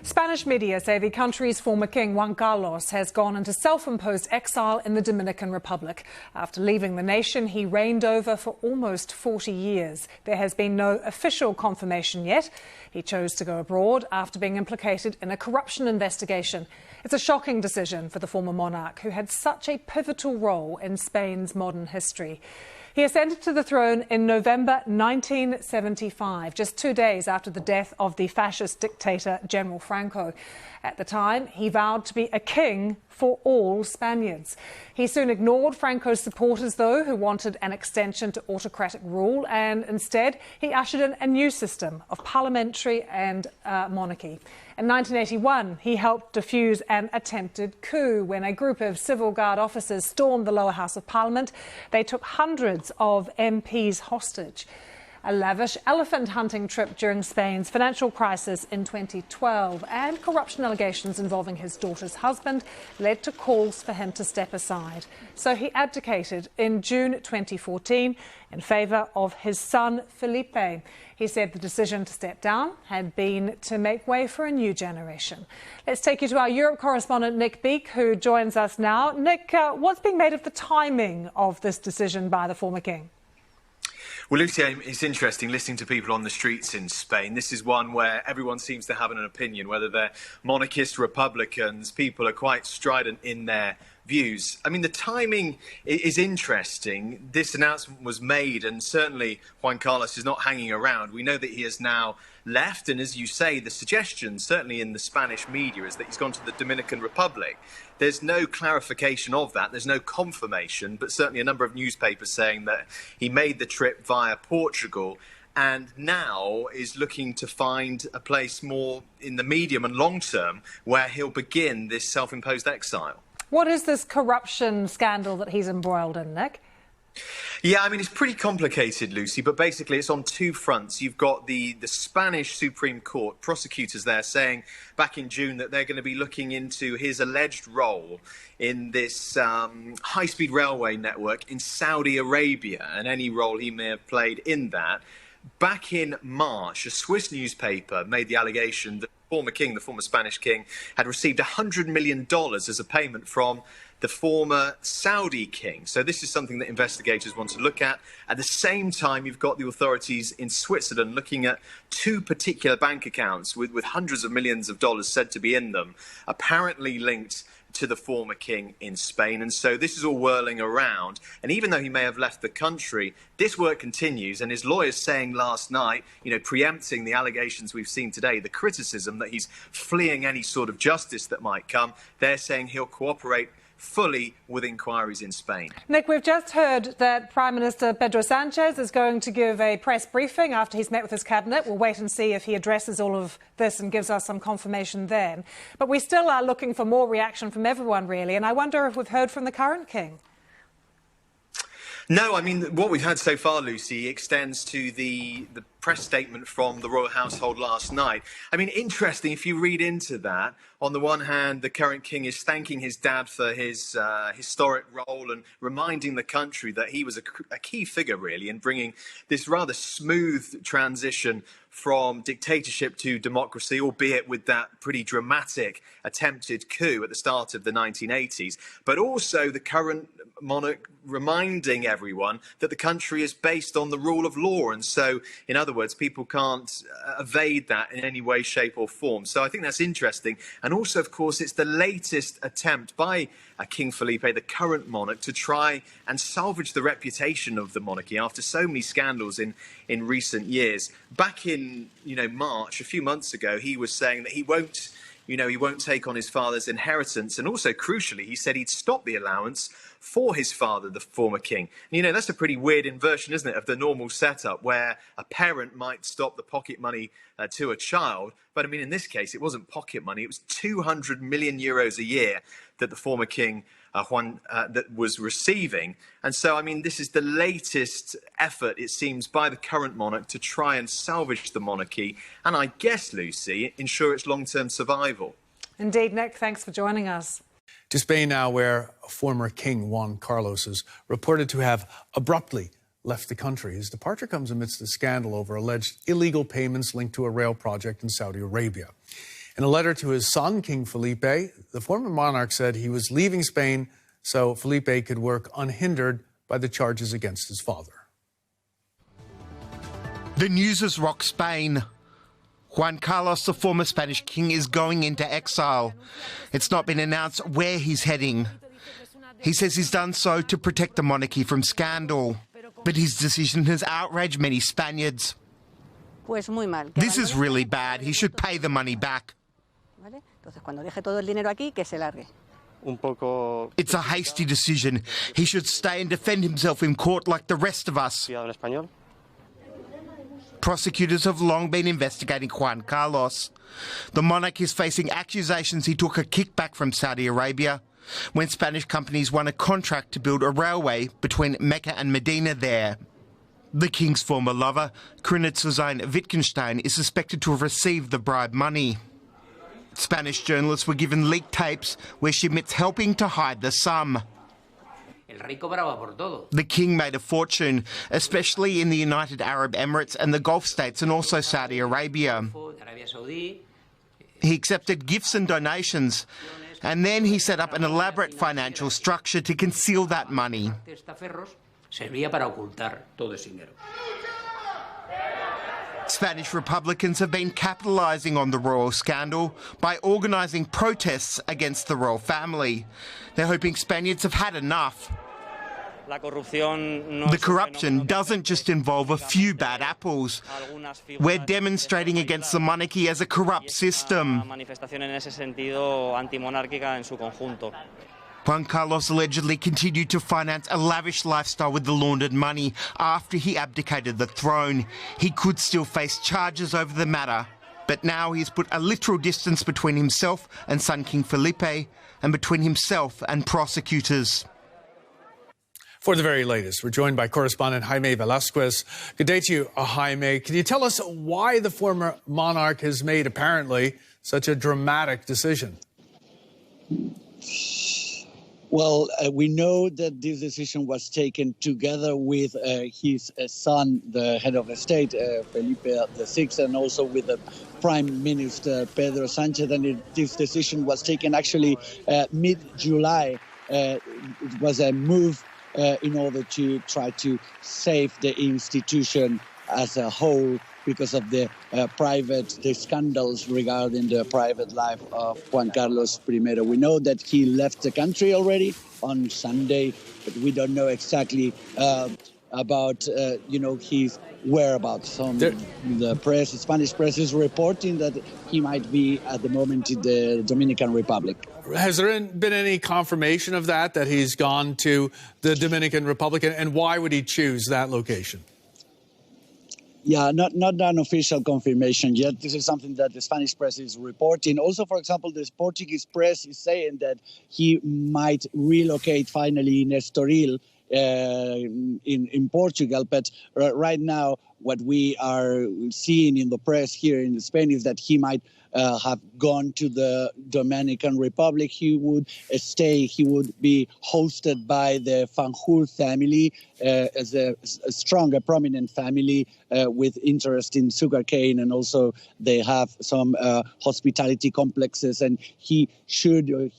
Spanish media say the country's former king, Juan Carlos, has gone into self-imposed exile in the Dominican Republic. After leaving the nation he reigned over for almost 40 years. There has been no official confirmation yet. He chose to go abroad after being implicated in a corruption investigation. It's a shocking decision for the former monarch, who had such a pivotal role in Spain's modern history. He ascended to the throne in November 1975, just 2 days after the death of the fascist dictator General Franco. At the time, he vowed to be a king for all Spaniards. He soon ignored Franco's supporters, though, who wanted an extension to autocratic rule, and instead he ushered in a new system of parliamentary and monarchy. In 1981, he helped defuse an attempted coup when a group of civil guard officers stormed the lower house of parliament. They took hundreds of MPs hostage. A lavish elephant hunting trip during Spain's financial crisis in 2012 and corruption allegations involving his daughter's husband led to calls for him to step aside. So he abdicated in June 2014 in favour of his son Felipe. He said the decision to step down had been to make way for a new generation. Let's take you to our Europe correspondent Nick Beek, who joins us now. Nick, what's being made of the timing of this decision by the former king? Well, Lucy, it's interesting listening to people on the streets in Spain. This is one where everyone seems to have an opinion, whether they're monarchists, Republicans. People are quite strident in their views. I mean, the timing is interesting. This announcement was made, and certainly Juan Carlos is not hanging around. We know that he has now left, and as you say, the suggestion, certainly in the Spanish media, is that he's gone to the Dominican Republic. There's no clarification of that. There's no confirmation, but certainly a number of newspapers saying that he made the trip via Portugal and now is looking to find a place more in the medium and long term where he'll begin this self-imposed exile. What is this corruption scandal that he's embroiled in, Nick? Yeah, I mean, it's pretty complicated, Lucy, but basically it's on two fronts. You've got the Spanish Supreme Court prosecutors there saying back in June that they're going to be looking into his alleged role in this high-speed railway network in Saudi Arabia and any role he may have played in that. Back in March, a Swiss newspaper made the allegation that the former king, the former Spanish king, had received $100 million as a payment from the former Saudi king. So this is something that investigators want to look at. At the same time, you've got the authorities in Switzerland looking at two particular bank accounts with hundreds of millions of dollars said to be in them, apparently linked to the former king in Spain. And so this is all whirling around. And even though he may have left the country, this work continues. And his lawyers saying last night, preempting the allegations we've seen today, the criticism that he's fleeing any sort of justice that might come, they're saying he'll cooperate fully with inquiries in Spain. Nick, we've just heard that Prime Minister Pedro Sanchez is going to give a press briefing after he's met with his cabinet. We'll wait and see if he addresses all of this and gives us some confirmation then. But we still are looking for more reaction from everyone, really. And I wonder if we've heard from the current king. No, I mean, what we've had so far, Lucy, extends to the press statement from the royal household last night. I mean, interesting, if you read into that, on the one hand, the current king is thanking his dad for his historic role and reminding the country that he was a key figure, really, in bringing this rather smooth transition from dictatorship to democracy, albeit with that pretty dramatic attempted coup at the start of the 1980s. But also the current monarch reminding everyone that the country is based on the rule of law. And so, in other words, people can't evade that in any way, shape or form. So I think that's interesting. And also, of course, it's the latest attempt by King Felipe, the current monarch, to try and salvage the reputation of the monarchy after so many scandals in recent years. Back in March, a few months ago, he was saying that he won't take on his father's inheritance. And also, crucially, he said he'd stop the allowance for his father, the former king. And, that's a pretty weird inversion, isn't it, of the normal setup where a parent might stop the pocket money to a child. But, I mean, in this case, it wasn't pocket money. It was 200 million euros a year that the former king, Juan, that was receiving. And so, I mean, this is the latest effort, it seems, by the current monarch to try and salvage the monarchy and, I guess, Lucy, ensure its long-term survival. Indeed, Nick, thanks for joining us. To Spain now, where former King Juan Carlos is reported to have abruptly left the country. His departure comes amidst a scandal over alleged illegal payments linked to a rail project in Saudi Arabia. In a letter to his son, King Felipe, the former monarch said he was leaving Spain so Felipe could work unhindered by the charges against his father. The news has rocked Spain. Juan Carlos, the former Spanish king, is going into exile. It's not been announced where he's heading. He says he's done so to protect the monarchy from scandal. But his decision has outraged many Spaniards. This is really bad. He should pay the money back. It's a hasty decision. He should stay and defend himself in court like the rest of us. Prosecutors have long been investigating Juan Carlos. The monarch is facing accusations he took a kickback from Saudi Arabia when Spanish companies won a contract to build a railway between Mecca and Medina there. The king's former lover, Königin Wittgenstein, is suspected to have received the bribe money. Spanish journalists were given leaked tapes where she admits helping to hide the sum. The king made a fortune, especially in the United Arab Emirates and the Gulf states and also Saudi Arabia. He accepted gifts and donations, and then he set up an elaborate financial structure to conceal that money. Spanish Republicans have been capitalising on the royal scandal by organising protests against the royal family. They're hoping Spaniards have had enough. The corruption doesn't just involve a few bad apples. We're demonstrating against the monarchy as a corrupt system. Juan Carlos allegedly continued to finance a lavish lifestyle with the laundered money after he abdicated the throne. He could still face charges over the matter, but now he's put a literal distance between himself and son King Felipe and between himself and prosecutors. For the very latest, we're joined by correspondent Jaime Velasquez. Good day to you, Jaime. Can you tell us why the former monarch has made, apparently, such a dramatic decision? Well, we know that this decision was taken together with his son, the head of the state, Felipe VI, and also with the Prime Minister, Pedro Sanchez. And this decision was taken actually mid-July. It was a move in order to try to save the institution as a whole because of the scandals regarding the private life of Juan Carlos I. We know that he left the country already on Sunday, but we don't know exactly about his whereabouts. The Spanish press is reporting that he might be at the moment in the Dominican Republic. Has there been any confirmation of that he's gone to the Dominican Republic, and why would he choose that location? Yeah, not an official confirmation yet. This is something that the Spanish press is reporting. Also, for example, the Portuguese press is saying that he might relocate finally in Estoril in Portugal. But right now, what we are seeing in the press here in Spain is that he might have gone to the Dominican Republic. He would stay. He would be hosted by the Fanjul family as a strong, prominent family with interest in sugarcane, and also they have some hospitality complexes. And he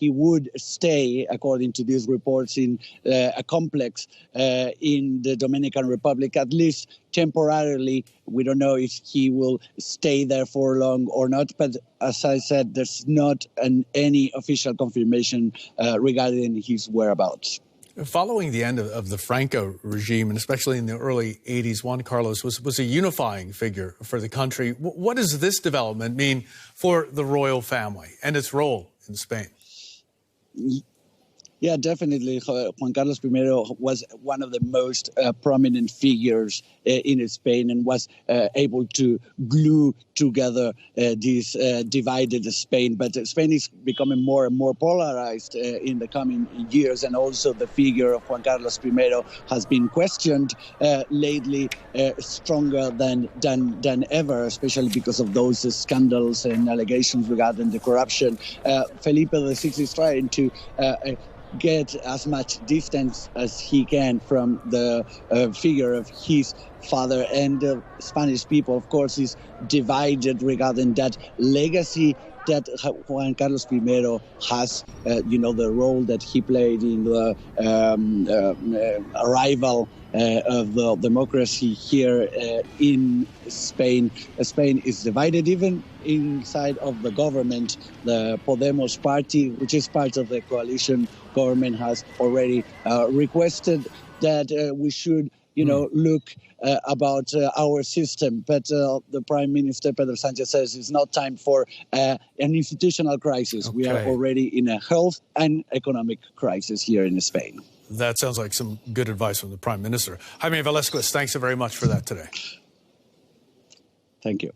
would stay, according to these reports, in a complex in the Dominican Republic, at least temporarily. We don't know if he will stay there for long or not, but as I said, there's not any official confirmation regarding his whereabouts. Following the end of the Franco regime, and especially in the early 80s, Juan Carlos was a unifying figure for the country. What does this development mean for the royal family and its role in Spain? Yeah, definitely. Juan Carlos I was one of the most prominent figures in Spain and was able to glue together this divided Spain. But Spain is becoming more and more polarized in the coming years, and also the figure of Juan Carlos I has been questioned lately stronger than ever, especially because of those scandals and allegations regarding the corruption. Felipe VI is trying to get as much distance as he can from the figure of his father, and the Spanish people, of course, is divided regarding that legacy that Juan Carlos I has, the role that he played in the arrival of the democracy here in Spain. Spain is divided even inside of the government. The Podemos party, which is part of the coalition government, has already requested that we should look about our system. But the Prime Minister, Pedro Sánchez, says it's not time for an institutional crisis. Okay. We are already in a health and economic crisis here in Spain. That sounds like some good advice from the Prime Minister. Jaime Velasquez, thanks so very much for that today. Thank you.